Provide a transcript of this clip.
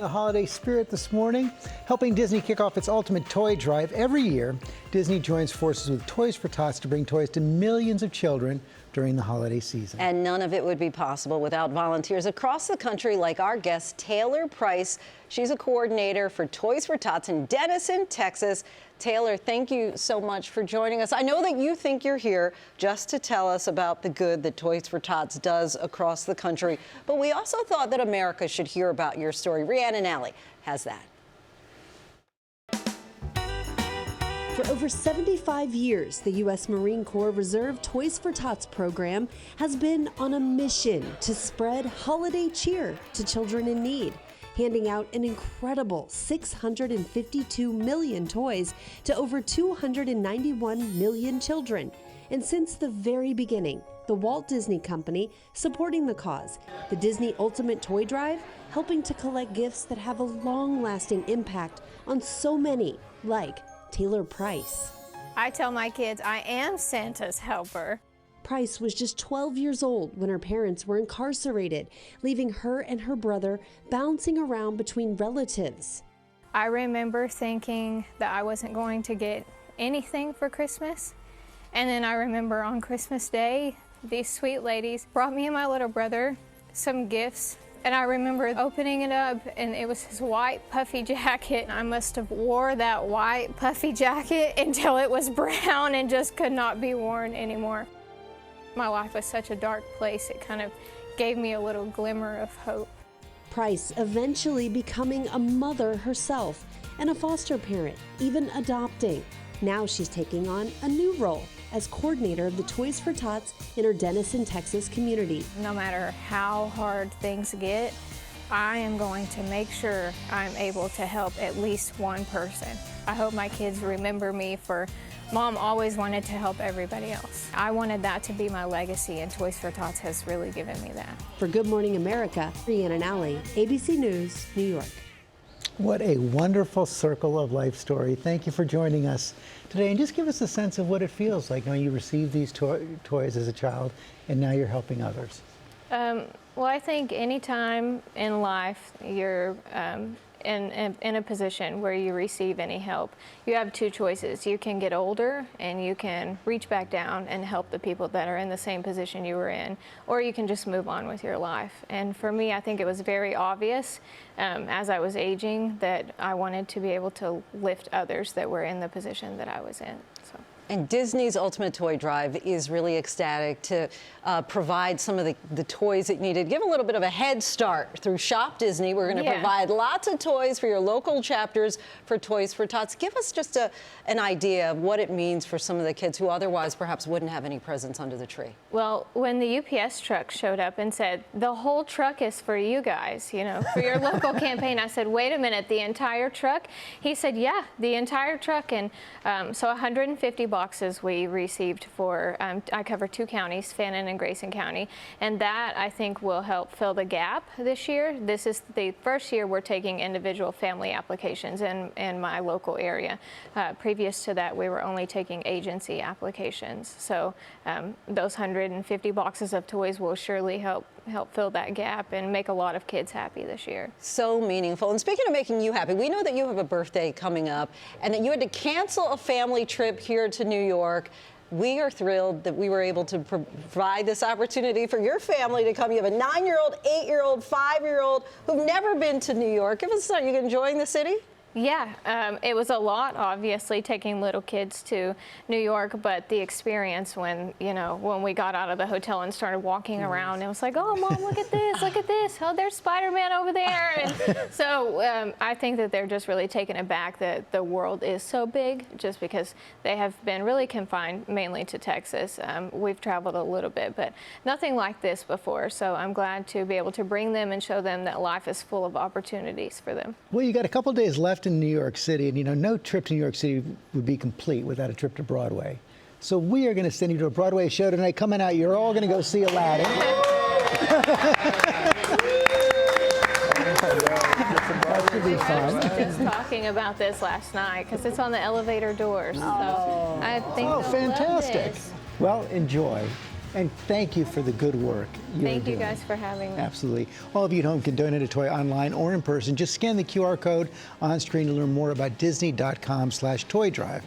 the holiday spirit this morning, helping Disney kick off its Ultimate Toy Drive. Every year, Disney joins forces with Toys for Tots to bring toys to millions of children during the holiday season. And none of it would be possible without volunteers across the country like our guest, Taylor Price. She's a coordinator for Toys for Tots in Denison, Texas. Taylor, thank you so much for joining us. I know that you think you're here just to tell us about the good that Toys for Tots does across the country, but we also thought that America should hear about your story. Rhiannon Alley has that. For over 75 years, the U.S. Marine Corps Reserve Toys for Tots program has been on a mission to spread holiday cheer to children in need, handing out an incredible 652 million toys to over 291 million children. And since the very beginning, the Walt Disney Company supporting the cause, the Disney Ultimate Toy Drive helping to collect gifts that have a long-lasting impact on so many, like Taylor Price. I tell my kids I am Santa's helper. Price was just 12 years old when her parents were incarcerated, leaving her and her brother bouncing around between relatives. I remember thinking that I wasn't going to get anything for Christmas. And then I remember on Christmas Day, these sweet ladies brought me and my little brother some gifts. And I remember opening it up, and it was his white puffy jacket. I must have wore that white puffy jacket until it was brown and just could not be worn anymore. My life was such a dark place, it kind of gave me a little glimmer of hope. Price eventually becoming a mother herself and a foster parent, even adopting. Now she's taking on a new role as coordinator of the Toys for Tots in her Denison, Texas community. No matter how hard things get, I am going to make sure I'm able to help at least one person. I hope my kids remember me for Mom always wanted to help everybody else. I wanted that to be my legacy, and Toys for Tots has really given me that. For Good Morning America, Rhiannon Alley, ABC News, New York. What a wonderful circle of life story. Thank you for joining us today, and just give us a sense of what it feels like when you received these toys as a child and now you're helping others. Well, I think anytime in life you're in a position where you receive any help, you have two choices. You can get older and you can reach back down and help the people that are in the same position you were in, or you can just move on with your life. And for me, I think it was very obvious as I was aging that I wanted to be able to lift others that were in the position that I was in. So. And Disney's Ultimate Toy Drive is really ecstatic to provide some of the toys that you needed. Give a little bit of a head start through Shop Disney. We're going to provide lots of toys for your local chapters for Toys for Tots. Give us just an idea of what it means for some of the kids who otherwise perhaps wouldn't have any presents under the tree. Well, when the UPS truck showed up and said, the whole truck is for you guys, you know, for your local campaign, I said, wait a minute, the entire truck? He said, yeah, the entire truck. And so 150 boxes we received for, I cover 2 counties, Fannin and Grayson County, and that I think will help fill the gap this year. This is the first year we're taking individual family applications in my local area. Previous to that, we were only taking agency applications. So those 150 boxes of toys will surely help fill that gap and make a lot of kids happy this year. So meaningful. And speaking of making you happy, we know that you have a birthday coming up and that you had to cancel a family trip here to New York. We are thrilled that we were able to provide this opportunity for your family to come. You have a 9-year-old, 8-year-old, 5-year-old who've never been to New York. Give us a start. You enjoying the city? Yeah, it was a lot, obviously, taking little kids to New York, but the experience when we got out of the hotel and started walking around, it was like, oh, Mom, look at this, look at this. Oh, there's Spider-Man over there. And so I think that they're just really taken aback that the world is so big, just because they have been really confined mainly to Texas. We've traveled a little bit, but nothing like this before. So I'm glad to be able to bring them and show them that life is full of opportunities for them. Well, you got a couple days left in New York City, and no trip to New York City would be complete without a trip to Broadway. So we are going to send you to a Broadway show tonight. Coming out, you're all going to go see Aladdin. That should be fun. I was just talking about this last night because it's on the elevator doors. So I think fantastic. Well, enjoy. And thank you for the good work you're Thank you doing. guys for having me. Absolutely. All of you at home can donate a toy online or in person. Just scan the QR code on screen to learn more about disney.com/toy drive.